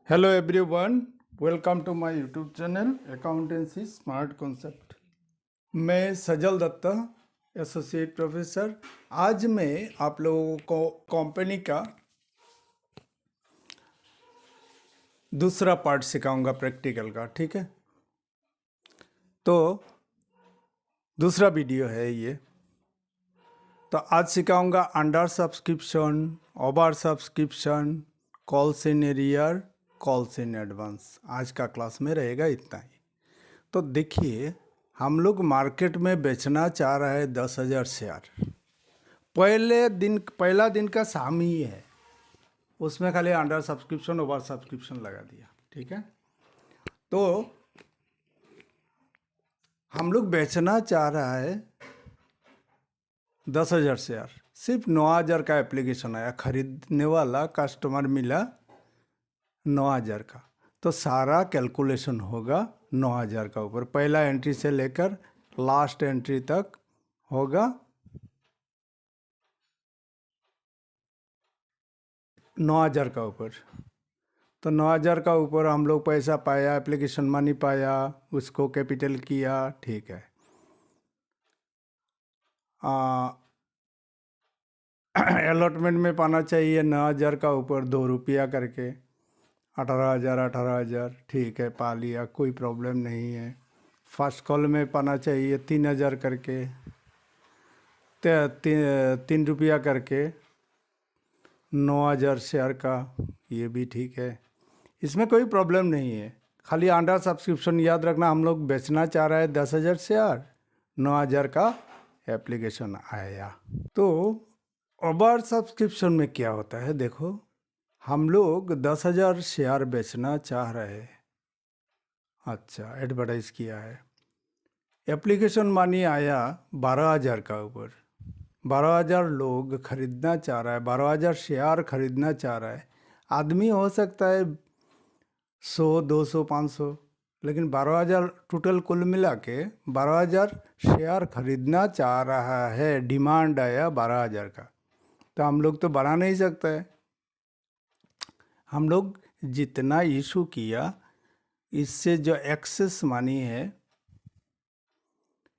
Hello everyone, welcome to my YouTube channel accountancy smart concept. मैं Sajal Dutta, associate professor. आज मैं आप लोगों को कंपनी का दूसरा पार्ट सिखाऊंगा प्रैक्टिकल का। ठीक है, तो दूसरा वीडियो है ये। तो आज सिखाऊंगा under subscription, over subscription, calls in arrear, calls in advance. आज का क्लास में रहेगा इतना ही। तो देखिए, हम लोग मार्केट में बेचना चाह रहे हैं 10,000 शेयर। पहला दिन का शाम ही है, उसमें खाली अंडर सब्सक्रिप्शन ओवर सब्सक्रिप्शन लगा दिया। ठीक है, तो हम लोग बेचना चाह रहा है 10,000 शेयर। सिर्फ 9,000 का एप्लीकेशन आया, खरीदने वाला कस्टमर मिला 9,000 का। तो सारा कैलकुलेशन होगा 9,000 का ऊपर, पहला एंट्री से लेकर लास्ट एंट्री तक होगा 9,000 का ऊपर। तो 9,000 का ऊपर हम लोग पैसा पाया, एप्लीकेशन मनी पाया, उसको कैपिटल किया। ठीक है, अलॉटमेंट में पाना चाहिए 9,000 का ऊपर 2 रुपया करके, 18,000 18,000। ठीक है, पा लिया, कोई प्रॉब्लम नहीं है। फर्स्ट कॉल में पाना चाहिए 3,000 करके, 3 रुपया करके 9,000 शेयर का, ये भी ठीक है, इसमें कोई प्रॉब्लम नहीं है। खाली अंडर सब्सक्रिप्शन याद रखना, हम लोग बेचना चाह रहे हैं 10,000 शेयर, 9,000 का एप्लीकेशन आया। तो ओवर सब्सक्रिप्शन में क्या होता है, देखो, हम लोग 10,000 शेयर बेचना चाह रहे हैं। अच्छा, एडवर्टाइज किया है, एप्लीकेशन मनी आया 12,000 का ऊपर। 12,000 लोग खरीदना चाह रहा है, 12,000 शेयर खरीदना चाह रहा है। आदमी हो सकता है 100 200 500, लेकिन 12,000 टोटल कुल मिला के 12,000 शेयर खरीदना चाह रहा है। डिमांड आया 12,000 का, तो हम लोग तो बढ़ा नहीं सकते। हम लोग जितना इशू किया, इससे जो एक्सेस मनी है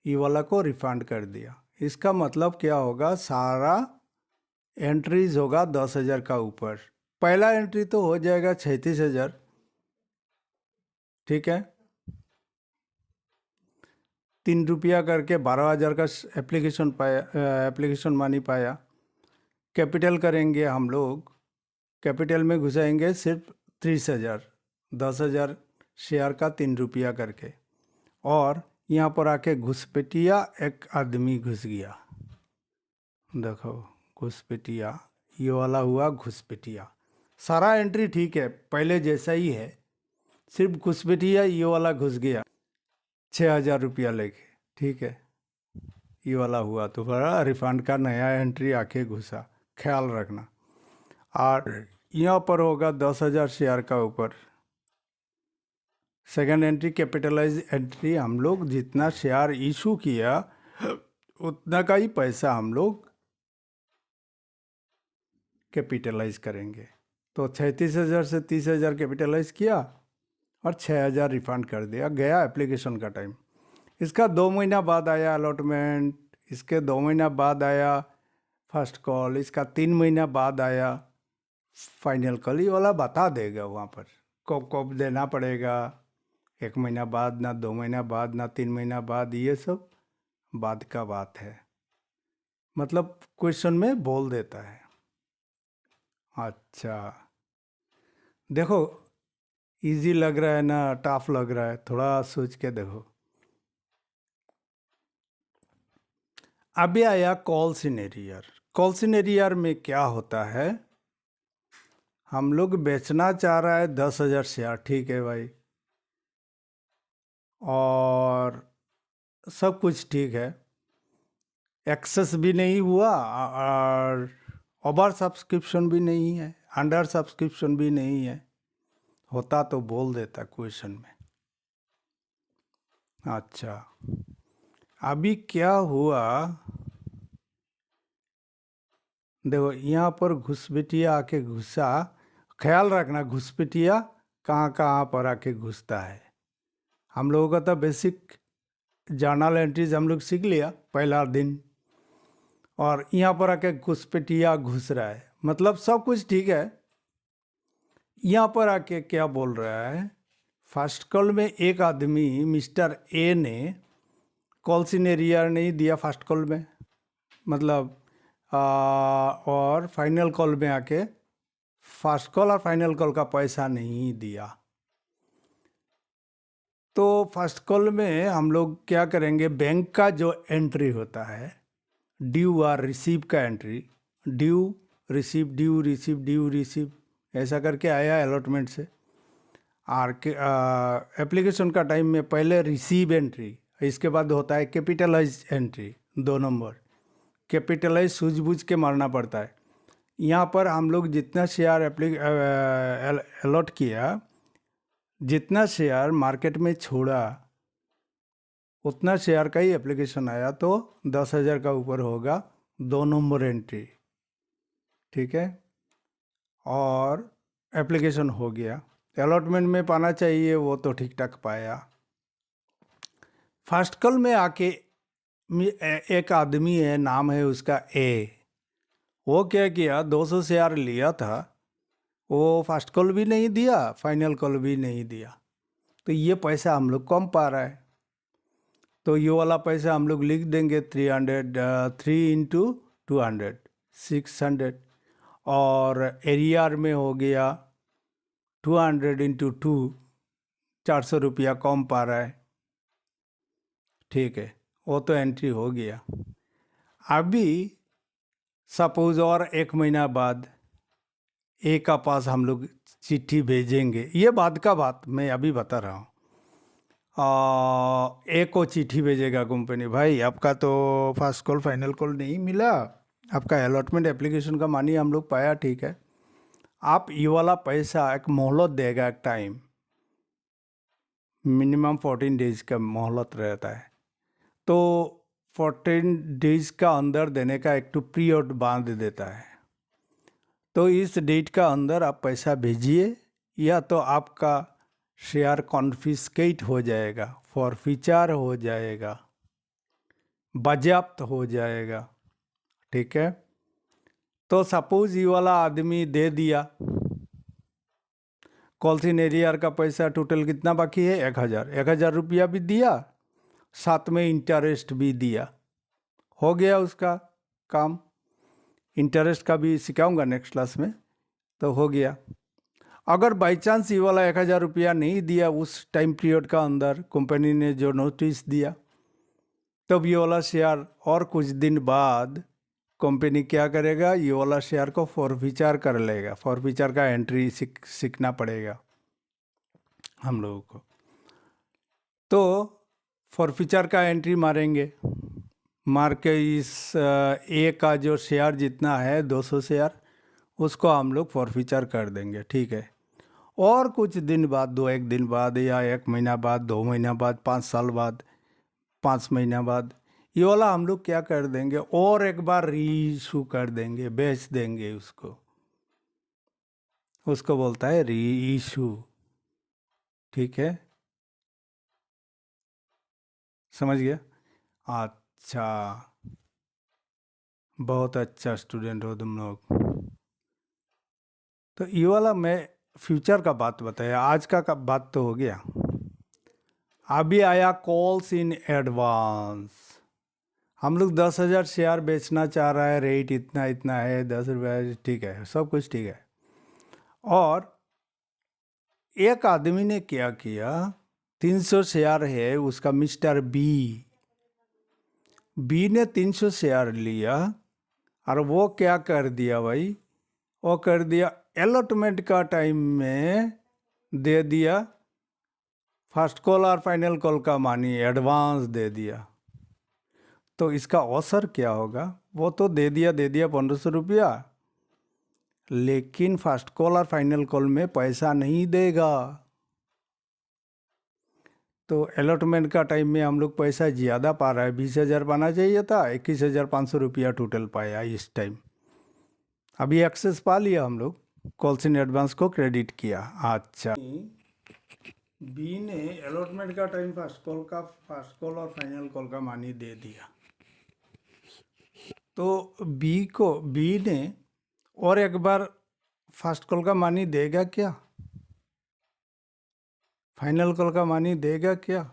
ये वाला को रिफंड कर दिया। इसका मतलब क्या होगा, सारा एंट्रीज होगा 10,000 का ऊपर। पहला एंट्री तो हो जाएगा 36,000। ठीक है, 3 रुपया करके 12,000 का एप्लीकेशन पाया, एप्लीकेशन मनी पाया। कैपिटल करेंगे हम लोग, कैपिटल में घुसाएंगे सिर्फ 30,000, 10,000 शेयर का 3 रुपया करके। और यहाँ पर आके घुसपैठिया एक आदमी घुस गया। देखो, घुसपैठिया, ये वाला हुआ घुसपैठिया। सारा एंट्री ठीक है, पहले जैसा ही है, सिर्फ घुसपैठिया ये वाला घुस गया 6,000 रुपया लेके। ठीक है, ये वाला हुआ तो बड़ा रिफंड का नया एंट्री आके घुसा, ख्याल रखना। और यहाँ पर होगा 10,000 शेयर का ऊपर सेकेंड एंट्री, कैपिटलाइज एंट्री। हम लोग जितना शेयर इशू किया उतना का ही पैसा हम लोग कैपिटलाइज करेंगे। तो 36,000 से 30,000 कैपिटलाइज किया और 6,000 रिफंड कर दिया, गया एप्लीकेशन का टाइम। इसका 2 महीना बाद आया अलॉटमेंट, इसके 2 महीना बाद आया फर्स्ट कॉल, इसका 3 महीना बाद आया फाइनल कॉल। ये वाला बता देगा वहाँ पर कब कब देना पड़ेगा, 1 महीना बाद, ना 2 महीना बाद, ना 3 महीना बाद, ये सब बाद का बात है। मतलब क्वेश्चन में बोल देता है। अच्छा, देखो, इजी लग रहा है ना टफ लग रहा है, थोड़ा सोच के देखो। अभी आया calls in arrear. Calls in arrear में क्या होता है, हम लोग बेचना चाह रहा है 10,000 शेयर। ठीक है भाई, और सब कुछ ठीक है, एक्सेस भी नहीं हुआ और ओवर सब्सक्रिप्शन भी नहीं है, अंडर सब्सक्रिप्शन भी नहीं है। होता तो बोल देता क्वेश्चन में। अच्छा, अभी क्या हुआ, देखो, यहाँ पर घुसपैठिया आके घुसा। ख्याल रखना, घुसपैठिया कहाँ कहाँ पर आके घुसता है। हम लोगों का तो बेसिक जर्नल एंट्रीज हम लोग सीख लिया पहला दिन, और यहाँ पर आके घुसपैठिया घुस रहा है, मतलब सब कुछ ठीक है। यहाँ पर आके क्या बोल रहा है, फर्स्ट कॉल में एक आदमी मिस्टर ए ने कॉल सिनेरियर नहीं दिया फर्स्ट कॉल में, मतलब और फाइनल कॉल में आके फर्स्ट कॉल और फाइनल कॉल का पैसा नहीं दिया। तो फर्स्ट कॉल में हम लोग क्या करेंगे, बैंक का जो एंट्री होता है ड्यू और रिसीव का entry, due receive due receive due receive ऐसा करके आया अलॉटमेंट से। और एप्लीकेशन का टाइम में पहले रिसीव एंट्री, इसके बाद होता है कैपिटलाइज एंट्री, 2 नंबर कैपिटलाइज सूझबूझ के मारना पड़ता है। यहाँ पर हम लोग जितना शेयर अलॉट किया, जितना शेयर मार्केट में छोड़ा उतना शेयर का ही एप्लीकेशन आया, तो 10,000 का ऊपर होगा 2 नंबर एंट्री, ठीक है। और एप्लीकेशन हो गया, अलॉटमेंट में पाना चाहिए वो तो ठीक ठाक पाया। फर्स्ट कॉल में आके एक आदमी है, नाम है उसका ए, वो क्या किया 200 शेयर लिया था, वो फर्स्ट कॉल भी नहीं दिया फाइनल कॉल भी नहीं दिया, तो ये पैसा हम लोग कम पा रहा है। तो ये वाला पैसा हम लोग लिख देंगे 3 इंटू 200 600, और एरियर में हो गया 200 इंटू 2 400 रुपया कम पा रहा है, ठीक है। वो तो एंट्री हो गया। अभी सपोज और 1 महीना बाद ए का पास हम लोग चिट्ठी भेजेंगे, ये बाद का बात मैं अभी बता रहा हूँ। ए को चिट्ठी भेजेगा कंपनी, भाई आपका तो फर्स्ट कॉल फाइनल कॉल नहीं मिला, आपका अलॉटमेंट एप्लीकेशन का मानी हम लोग पाया, ठीक है। आप ये वाला पैसा एक मोहलत देगा, एक टाइम मिनिमम 14 डेज का मोहलत रहता है, तो 14 डेज का अंदर देने का एक तो पीरियड बांध देता है। तो इस डेट का अंदर आप पैसा भेजिए, या तो आपका शेयर कॉन्फिस्केट हो जाएगा, फॉरफीचर हो जाएगा, बाजेयाप्त हो जाएगा, ठीक है। तो सपोज ये वाला आदमी दे दिया, कॉल सिनेरियर का पैसा टोटल कितना बाकी है 1,000 रुपया भी दिया, साथ में इंटरेस्ट भी दिया, हो गया उसका काम। इंटरेस्ट का भी सिखाऊंगा नेक्स्ट क्लास में, तो हो गया। अगर बाई चांस ये वाला 1,000 रुपया नहीं दिया उस टाइम पीरियड का अंदर, कंपनी ने जो नोटिस दिया, तब ये वाला शेयर और कुछ दिन बाद कंपनी क्या करेगा, ये वाला शेयर को फॉरफीचर कर लेगा। फॉरफीचर का एंट्री सीखना पड़ेगा हम लोगों को। तो फॉरफीचर का एंट्री मारेंगे, मार के इस ए का जो शेयर जितना है 200 शेयर, उसको हम लोग फॉरफीचर कर देंगे, ठीक है। और कुछ दिन बाद, 1 दिन बाद या 1 महीना बाद, 2 महीना बाद, 5 साल बाद, 5 महीना बाद, ये वाला हम लोग क्या कर देंगे, और एक बार री इशू कर देंगे, बेच देंगे उसको। उसको बोलता है री इशू, ठीक है, समझ गया। अच्छा, बहुत अच्छा स्टूडेंट हो तुम लोग। तो ये वाला मैं फ्यूचर का बात बताया, आज का बात तो हो गया। अभी आया कॉल्स इन एडवांस। हम लोग 10,000 शेयर बेचना चाह रहा है, रेट इतना इतना है, 10 रुपये, ठीक है, सब कुछ ठीक है। और एक आदमी ने क्या किया, 300 शेयर है उसका, मिस्टर बी ने 300 शेयर लिया, और वो क्या कर दिया भाई, वो कर दिया अलॉटमेंट का टाइम में दे दिया फर्स्ट कॉल और फाइनल कॉल का मानी एडवांस दे दिया। तो इसका असर क्या होगा, वो तो दे दिया 1,500 रुपया, लेकिन फर्स्ट कॉल और फाइनल कॉल में पैसा नहीं देगा। तो अलॉटमेंट का टाइम में हम लोग पैसा ज़्यादा पा रहा है, 20,000 पाना चाहिए था, 21,500 रुपया टोटल पाया इस टाइम। अभी एक्सेस पा लिया हम लोग, कॉल्स इन एडवांस को क्रेडिट किया। अच्छा, बी ने अलॉटमेंट का टाइम फर्स्ट कॉल और फाइनल कॉल का मानी दे दिया। तो बी ने और एक बार फर्स्ट कॉल का मानी देगा क्या, फाइनल कॉल का मानी देगा क्या?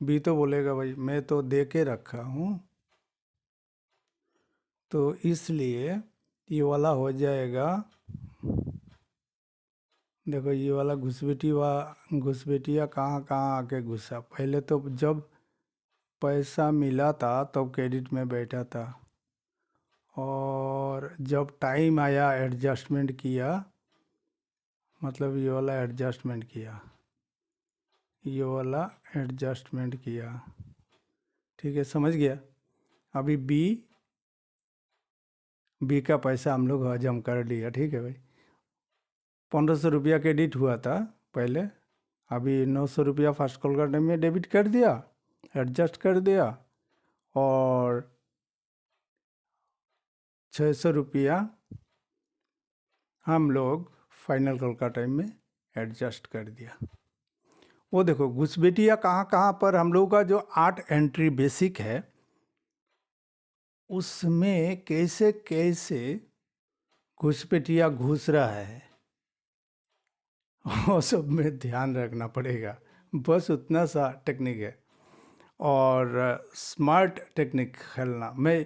बी तो बोलेगा भाई मैं तो दे के रखा हूँ, तो इसलिए ये वाला हो जाएगा। देखो ये वाला घुसबेटिया कहाँ कहाँ आके घुसा। पहले तो जब पैसा मिला था तब क्रेडिट में बैठा था, और जब टाइम आया एडजस्टमेंट किया, मतलब ये वाला एडजस्टमेंट किया, ये वाला एडजस्टमेंट किया। ठीक है, समझ गया। अभी बी का पैसा हम लोग हजम कर लिया। ठीक है भाई, 1500 रुपया क्रेडिट हुआ था पहले, अभी 900 रुपया फर्स्ट कॉल का टाइम में डेबिट कर दिया, एडजस्ट कर दिया, और 600 रुपया हम लोग फाइनल कॉल का टाइम में एडजस्ट कर दिया। वो देखो घुसबेटिया कहाँ कहाँ पर हम लोगों का जो 8 एंट्री बेसिक है उसमें कैसे कैसे घुसपैठिया घुस रहा है वो सब में ध्यान रखना पड़ेगा। बस उतना सा टेक्निक है, और स्मार्ट टेक्निक खेलना। मैं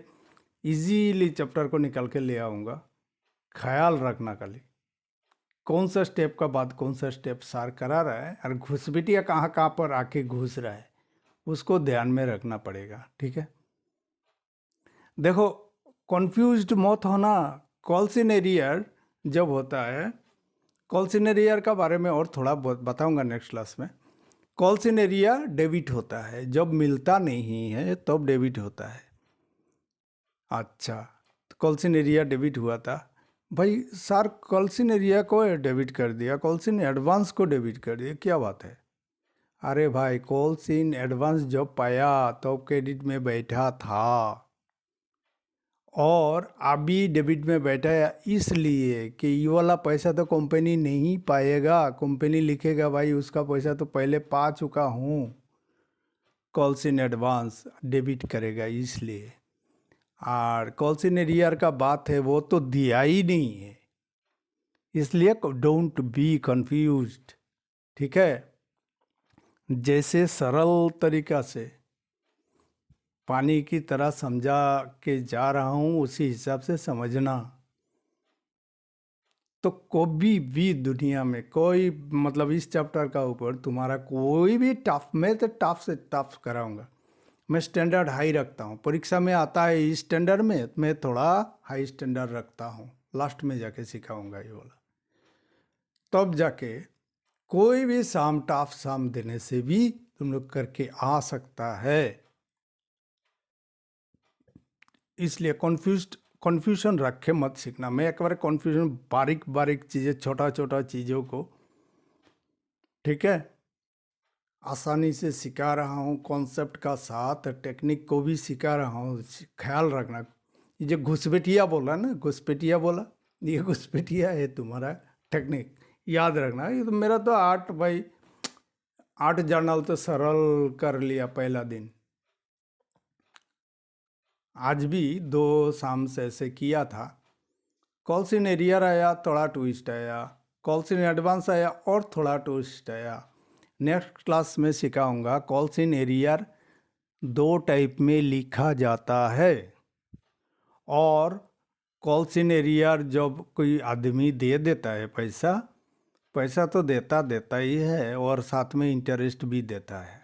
इजीली चैप्टर को निकल के ले आऊँगा, ख्याल रखना खाली कौन सा स्टेप का बाद कौन सा स्टेप सार करा रहा है, और घुसपैठिया कहाँ कहाँ पर आके घुस रहा है उसको ध्यान में रखना पड़ेगा। ठीक है, देखो कॉन्फ्यूज्ड मत होना। कॉल्सिनेरियर जब होता है, कॉल्सिनेरियर का बारे में और थोड़ा बहुत बताऊंगा नेक्स्ट क्लास में। कॉल्सिनेरिया डेबिट होता है, जब मिलता नहीं है तब डेबिट होता है। अच्छा, तो कॉल्सिनेरिया डेबिट हुआ था भाई सर, कॉल्सिनेरिया को डेबिट कर दिया, कॉल्सिन एडवांस को डेबिट कर दिया, क्या बात है? अरे भाई कॉल्सिन एडवांस जब पाया तब क्रेडिट में बैठा था, और अभी डेबिट में बैठा है इसलिए कि ये वाला पैसा तो कंपनी नहीं पाएगा। कंपनी लिखेगा भाई उसका पैसा तो पहले पा चुका हूँ, कॉल्स इन एडवांस डेबिट करेगा इसलिए। और कॉल्स इन एरियर का बात है वो तो दिया ही नहीं है, इसलिए डोंट बी कंफ्यूज्ड। ठीक है, जैसे सरल तरीका से पानी की तरह समझा के जा रहा हूँ उसी हिसाब से समझना। तो कभी भी दुनिया में कोई मतलब इस चैप्टर का ऊपर तुम्हारा कोई भी टफ, मैं तो टफ से टफ कराऊंगा। मैं स्टैंडर्ड हाई रखता हूँ, परीक्षा में आता है इस स्टैंडर्ड में, मैं थोड़ा हाई स्टैंडर्ड रखता हूँ, लास्ट में जाके सिखाऊंगा ये वाला। तब जाके कोई भी साम टफ साम देने से भी तुम लोग करके आ सकता है। इसलिए कन्फ्यूजन रखे मत सीखना। मैं एक बार कन्फ्यूजन बारीक बारीक चीज़ें, छोटा छोटा चीज़ों को, ठीक है, आसानी से सिखा रहा हूँ, कॉन्सेप्ट का साथ टेक्निक को भी सिखा रहा हूँ। ख्याल रखना, ये जो घुसपैठिया बोला ना, घुसपैठिया बोला, ये घुसपैठिया है तुम्हारा टेक्निक, याद रखना। ये तो मेरा तो 8 जर्नल तो सरल कर लिया पहला दिन। आज भी 2 शाम से ऐसे किया था। कॉल्स इन एरियर आया, थोड़ा ट्विस्ट आया, कॉल्स इन एडवांस आया और थोड़ा ट्विस्ट आया। नेक्स्ट क्लास में सिखाऊंगा कॉल्स इन एरियर 2 टाइप में लिखा जाता है, और कॉल्स इन एरियर जब कोई आदमी दे देता है पैसा, पैसा तो देता ही है और साथ में इंटरेस्ट भी देता है।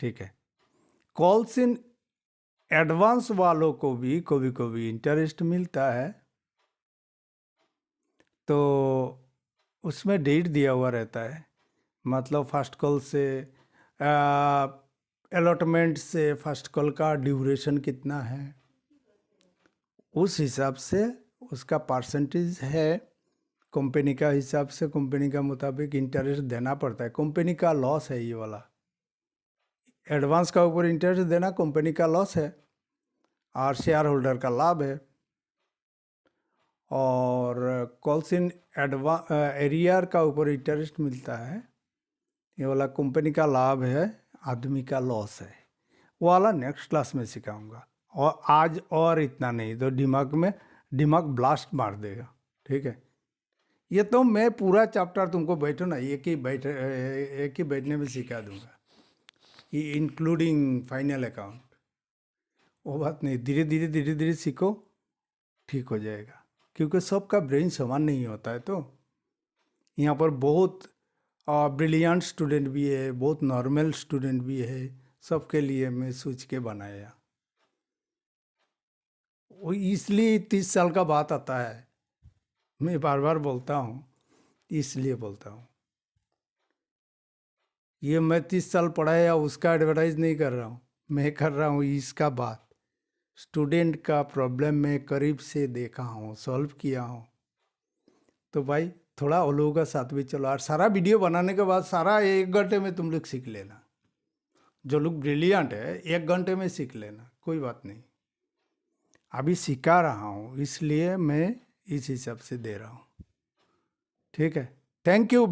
ठीक है, कॉल्स इन एडवांस वालों को भी कभी कभी इंटरेस्ट मिलता है, तो उसमें डेट दिया हुआ रहता है। मतलब फर्स्ट कॉल से अलॉटमेंट से फर्स्ट कॉल का ड्यूरेशन कितना है, उस हिसाब से उसका परसेंटेज है। कंपनी का हिसाब से, कंपनी का मुताबिक इंटरेस्ट देना पड़ता है। कंपनी का लॉस है ये वाला, एडवांस का ऊपर इंटरेस्ट देना कंपनी का लॉस है और शेयर होल्डर का लाभ है। और कॉल्स इन एरियर का ऊपर इंटरेस्ट मिलता है। ये वाला कंपनी का लाभ है, आदमी का लॉस है। वो वाला नेक्स्ट क्लास में सिखाऊंगा। और आज और इतना नहीं तो दिमाग ब्लास्ट मार देगा। ठीक है, ये तो मैं पूरा चैप्टर तुमको बैठो ना एक ही बैठने में सिखा दूंगा, ये इंक्लूडिंग फाइनल अकाउंट। वो बात नहीं, धीरे धीरे सीखो, ठीक हो जाएगा। क्योंकि सबका ब्रेन समान नहीं होता है। तो यहाँ पर बहुत ब्रिलियंट स्टूडेंट भी है, बहुत नॉर्मल स्टूडेंट भी है, सबके लिए मैं सोच के बनाया। वो इसलिए 30 साल का बात आता है, मैं बार बार बोलता हूँ, इसलिए बोलता हूँ। ये मैं 30 साल पढ़ा या उसका एडवर्टाइज नहीं कर रहा हूँ, मैं कर रहा हूँ इसका बात। स्टूडेंट का प्रॉब्लम मैं करीब से देखा हूँ, सॉल्व किया हूँ। तो भाई थोड़ा उन लोगों का साथ भी चलो, और सारा वीडियो बनाने के बाद सारा 1 घंटे में तुम लोग सीख लेना। जो लोग ब्रिलियंट है 1 घंटे में सीख लेना, कोई बात नहीं। अभी सिखा रहा हूँ इसलिए मैं इस हिसाब से दे रहा हूँ। ठीक है, थैंक यू।